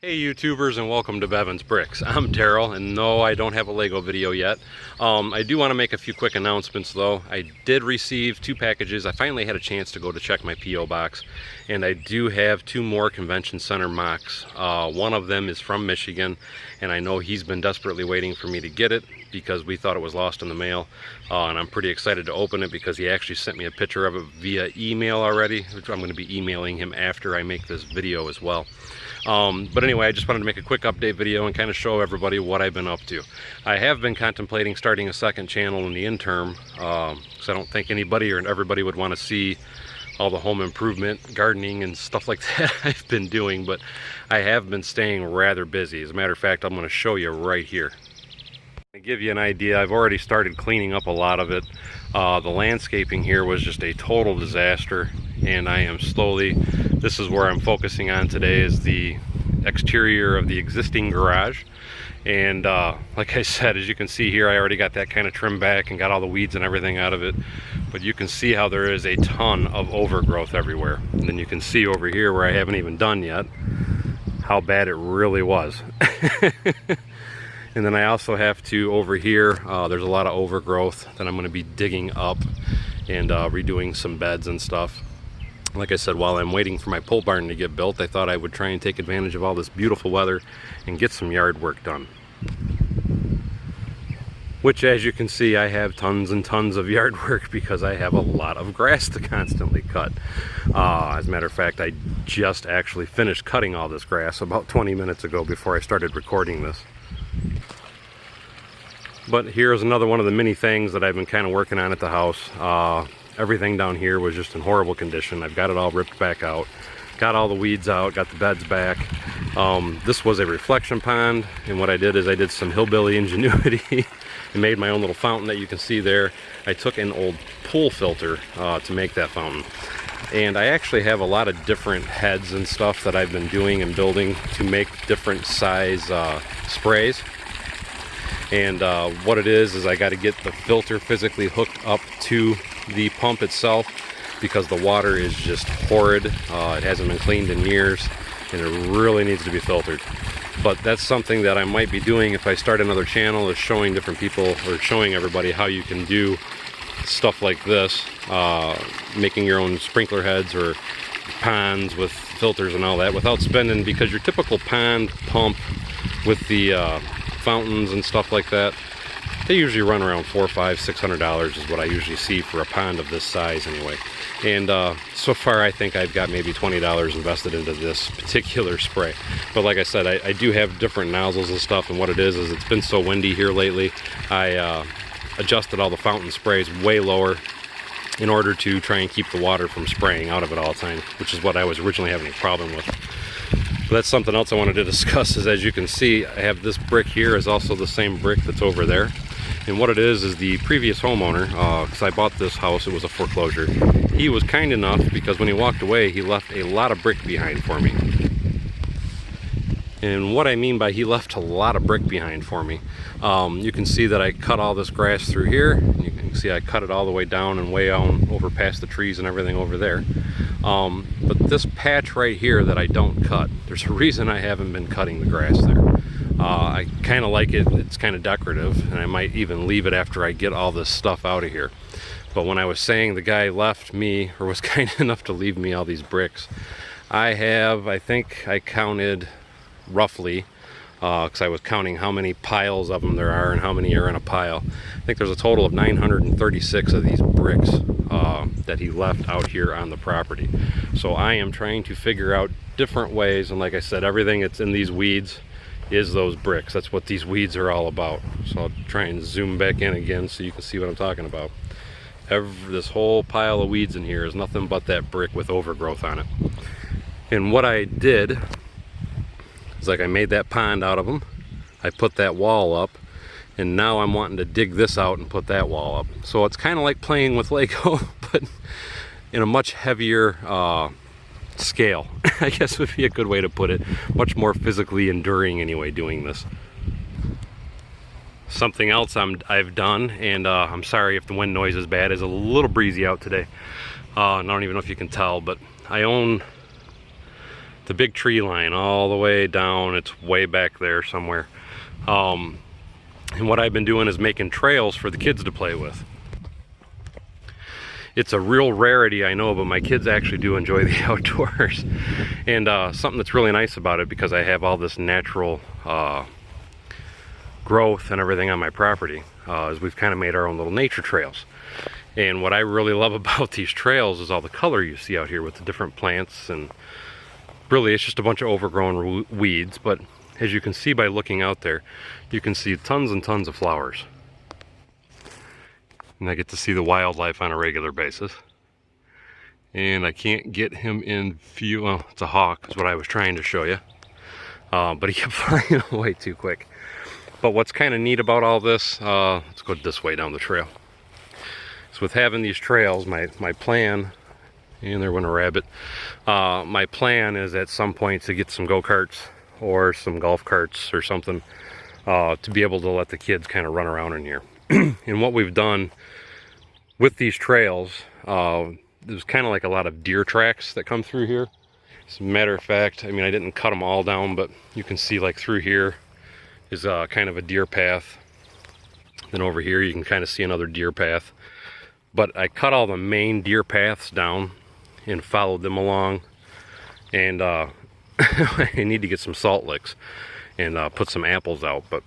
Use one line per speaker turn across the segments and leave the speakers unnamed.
Hey YouTubers, and welcome to Bevins Bricks. I'm Daryl, and no, I don't have a Lego video yet. I do want to make a few quick announcements though. I did receive 2 packages. I finally had a chance to go to check my P.O. box, and I do have 2 more convention center mocks. One of them is from Michigan, and I know he's been desperately waiting for me to get it because we thought it was lost in the mail, and I'm pretty excited to open it because he actually sent me a picture of it via email already, which I'm going to be emailing him after I make this video as well. But anyway, I just wanted to make a quick update video and kind of show everybody what I've been up to. I have been contemplating starting a second channel in the interim, because I don't think anybody or everybody would want to see all the home improvement, gardening, and stuff like that I've been doing, but I have been staying rather busy. As a matter of fact, I'm going to show you right here. To give you an idea, I've already started cleaning up a lot of it. The landscaping here was just a total disaster, and I am slowly, this is where I'm focusing on today, is the exterior of the existing garage. And like I said, as you can see here, I already got that kind of trimmed back and got all the weeds and everything out of it, but you can see how there is a ton of overgrowth everywhere. And then you can see over here where I haven't even done yet how bad it really was. And then I also have to, over here, there's a lot of overgrowth that I'm going to be digging up and redoing some beds and stuff. Like I said, while I'm waiting for my pole barn to get built, I thought I would try and take advantage of all this beautiful weather and get some yard work done. Which, as you can see, I have tons and tons of yard work because I have a lot of grass to constantly cut. As a matter of fact, I just actually finished cutting all this grass about 20 minutes ago before I started recording this. But here's another one of the many things that I've been kind of working on at the house. Everything down here was just in horrible condition. I've got it all ripped back out, got all the weeds out, got the beds back. This was a reflection pond, and what I did is I did some hillbilly ingenuity and made my own little fountain that you can see there. I took an old pool filter to make that fountain. And I actually have a lot of different heads and stuff that I've been doing and building to make different size sprays. And what it is I got to get the filter physically hooked up to the pump itself because the water is just horrid. It hasn't been cleaned in years, and it really needs to be filtered. But that's something that I might be doing if I start another channel, is showing different people or showing everybody how you can do stuff like this, making your own sprinkler heads or ponds with filters and all that without spending, because your typical pond pump with the fountains and stuff like that, they usually run around $400, $500, $600 is what I usually see for a pond of this size anyway. And so far I think I've got maybe $20 invested into this particular spray. But like I said, I do have different nozzles and stuff, and what it is it's been so windy here lately, I adjusted all the fountain sprays way lower in order to try and keep the water from spraying out of it all the time, which is what I was originally having a problem with. But that's something else I wanted to discuss. Is, as you can see, I have this brick here is also the same brick that's over there. And what it is the previous homeowner, because I bought this house, it was a foreclosure, he was kind enough, because when he walked away, he left a lot of brick behind for me. And what I mean by he left a lot of brick behind for me, you can see that I cut all this grass through here. And you can see I cut it all the way down and way on over past the trees and everything over there. But this patch right here that I don't cut, there's a reason I haven't been cutting the grass there. I kind of like it, it's kind of decorative, and I might even leave it after I get all this stuff out of here. But when I was saying the guy left me, or was kind enough to leave me all these bricks, I think I counted roughly, because I was counting how many piles of them there are and how many are in a pile. I think there's a total of 936 of these bricks that he left out here on the property. So I am trying to figure out different ways, and like I said, everything that's in these weeds is those bricks. That's what these weeds are all about. So I'll try and zoom back in again so you can see what I'm talking about. This whole pile of weeds in here is nothing but that brick with overgrowth on it. And what I did, it's like I made that pond out of them, I put that wall up, and now I'm wanting to dig this out and put that wall up. So it's kind of like playing with Lego, but in a much heavier scale, I guess would be a good way to put it. Much more physically enduring anyway doing this. Something else I've done, and I'm sorry if the wind noise is bad, is a little breezy out today. I don't even know if you can tell, but I own the big tree line all the way down. It's way back there somewhere. And what I've been doing is making trails for the kids to play with. It's a real rarity, I know, but my kids actually do enjoy the outdoors. And something that's really nice about it, because I have all this natural growth and everything on my property, is we've kind of made our own little nature trails. And what I really love about these trails is all the color you see out here with the different plants, and really it's just a bunch of overgrown weeds, but as you can see by looking out there, you can see tons and tons of flowers. And I get to see the wildlife on a regular basis. And I can't get him in view. Well, it's a hawk is what I was trying to show you. But he kept flying away too quick. But what's kind of neat about all this, let's go this way down the trail. So with having these trails, my plan, and there went a rabbit, my plan is at some point to get some go-karts or some golf carts or something, to be able to let the kids kind of run around in here. And what we've done with these trails, there's kind of like a lot of deer tracks that come through here. As a matter of fact, I mean, I didn't cut them all down, but you can see like through here is kind of a deer path. Then over here you can kind of see another deer path. But I cut all the main deer paths down and followed them along. And I need to get some salt licks and put some apples out. But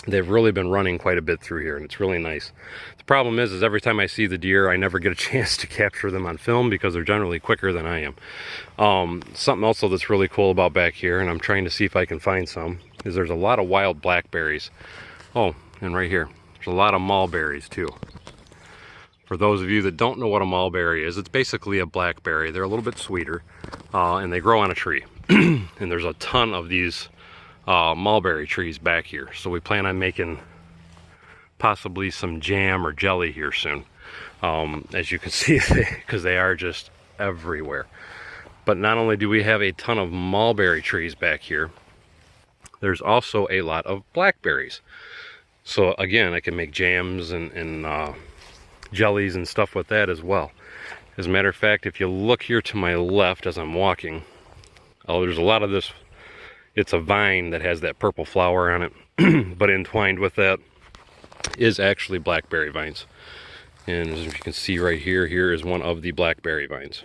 they've really been running quite a bit through here, and it's really nice. The problem is every time I see the deer, I never get a chance to capture them on film because they're generally quicker than I am. Something also that's really cool about back here, and I'm trying to see if I can find some, is there's a lot of wild blackberries. Oh, and right here, there's a lot of mulberries too. For those of you that don't know what a mulberry is, it's basically a blackberry. They're a little bit sweeter, and they grow on a tree. And there's a ton of these mulberry trees back here, so we plan on making possibly some jam or jelly here soon, as you can see, because they are just everywhere. But not only do we have a ton of mulberry trees back here, there's also a lot of blackberries. So again, I can make jams and jellies and stuff with that as well. As a matter of fact, if you look here to my left as I'm walking, there's a lot of this. It's a vine that has that purple flower on it, but entwined with that is actually blackberry vines. And as you can see right here, here is one of the blackberry vines.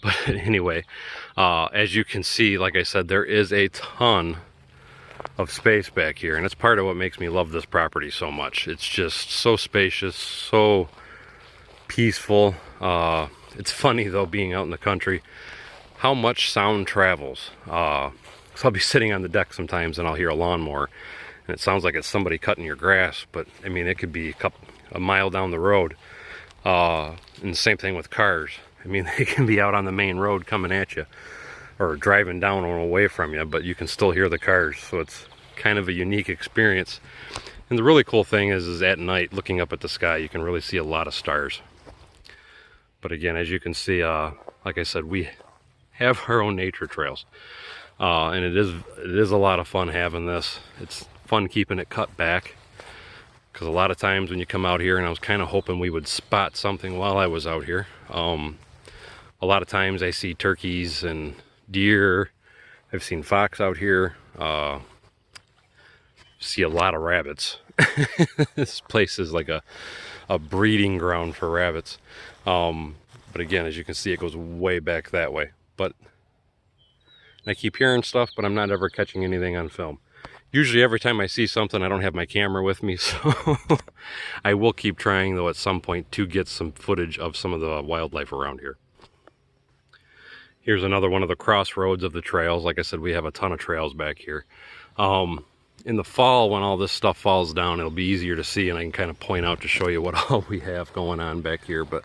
But anyway, as you can see, like I said, there is a ton of space back here, and it's part of what makes me love this property so much. It's just so spacious, so peaceful. It's funny though, being out in the country, how much sound travels. So I'll be sitting on the deck sometimes and I'll hear a lawnmower, and it sounds like it's somebody cutting your grass, but I mean, it could be a mile down the road. And the same thing with cars. I mean, they can be out on the main road coming at you, or driving down or away from you, but you can still hear the cars. So it's kind of a unique experience. And the really cool thing is at night, looking up at the sky, you can really see a lot of stars. But again, as you can see, like I said, we have our own nature trails, and it is a lot of fun having this. It's fun keeping it cut back, because a lot of times when you come out here, and I was kind of hoping we would spot something while I was out here, a lot of times I see turkeys and deer. I've seen fox out here, see a lot of rabbits. This place is like a breeding ground for rabbits. But again, as you can see, it goes way back that way. But I keep hearing stuff, but I'm not ever catching anything on film. Usually every time I see something, I don't have my camera with me, so I will keep trying though at some point to get some footage of some of the wildlife around here. Here's another one of the crossroads of the trails. Like I said, we have a ton of trails back here. In the fall, when all this stuff falls down, it'll be easier to see, and I can kind of point out to show you what all we have going on back here. But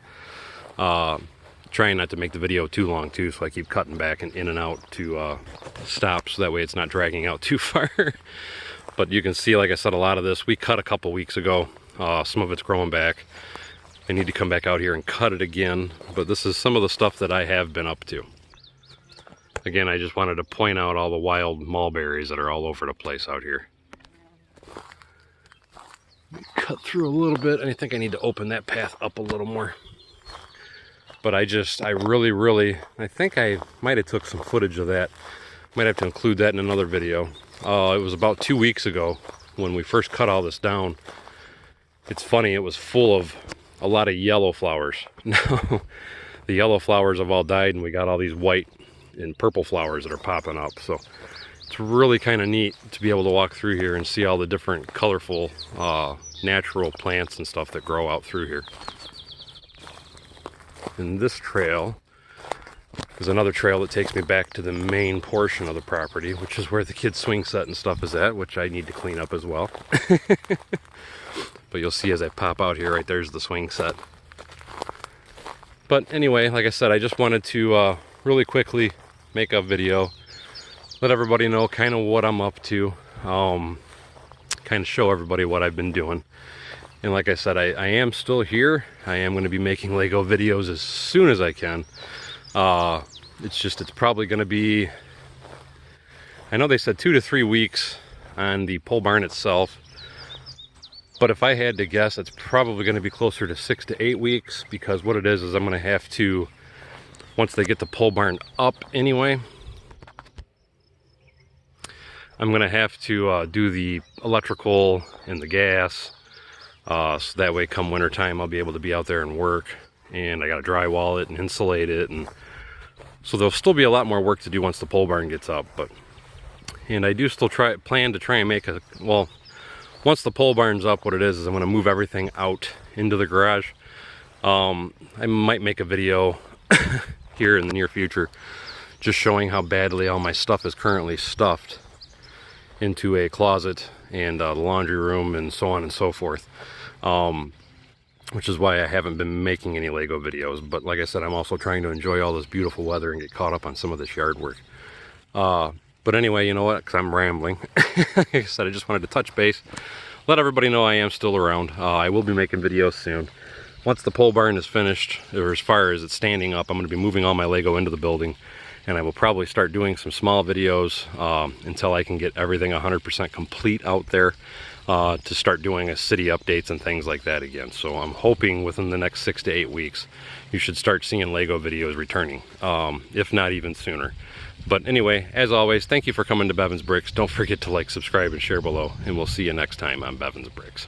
trying not to make the video too long too, so I keep cutting back and in and out to stop, so that way it's not dragging out too far. But you can see, like I said, a lot of this we cut a couple weeks ago. Some of it's growing back. I need to come back out here and cut it again, but this is some of the stuff that I have been up to. Again, I just wanted to point out all the wild mulberries that are all over the place out here. Cut through a little bit, and I think I need to open that path up a little more. But I really, I think I might have took some footage of that. Might have to include that in another video. It was about 2 weeks ago when we first cut all this down. It's funny, it was full of a lot of yellow flowers. Now, the yellow flowers have all died and we got all these white and purple flowers that are popping up. So it's really kind of neat to be able to walk through here and see all the different colorful natural plants and stuff that grow out through here. And this trail is another trail that takes me back to the main portion of the property, which is where the kids' swing set and stuff is at, which I need to clean up as well. But you'll see as I pop out here, right there's the swing set. But anyway, like I said, I just wanted to really quickly make a video, let everybody know kind of what I'm up to, kind of show everybody what I've been doing. And like I said, I am still here. I am going to be making Lego videos as soon as I can. It's probably going to be, I know they said 2 to 3 weeks on the pole barn itself. But if I had to guess, it's probably going to be closer to 6 to 8 weeks, because what it is I'm going to have to, once they get the pole barn up anyway, I'm going to have to do the electrical and the gas, so that way come winter time I'll be able to be out there and work. And I got to drywall it and insulate it, and so there'll still be a lot more work to do once the pole barn gets up. And I do still plan to try and make a, well, once the pole barn's up, what it is I'm going to move everything out into the garage. I might make a video here in the near future just showing how badly all my stuff is currently stuffed into a closet and the laundry room and so on and so forth, which is why I haven't been making any Lego videos. But like I said, I'm also trying to enjoy all this beautiful weather and get caught up on some of this yard work. But anyway, you know what, because I'm rambling. Like I said, I just wanted to touch base, let everybody know I am still around. I will be making videos soon. Once the pole barn is finished, or as far as it's standing up, I'm going to be moving all my Lego into the building. And I will probably start doing some small videos until I can get everything 100% complete out there, to start doing a city updates and things like that again. So I'm hoping within the next 6 to 8 weeks, you should start seeing Lego videos returning, if not even sooner. But anyway, as always, thank you for coming to Bevins Bricks. Don't forget to like, subscribe, and share below, and we'll see you next time on Bevins Bricks.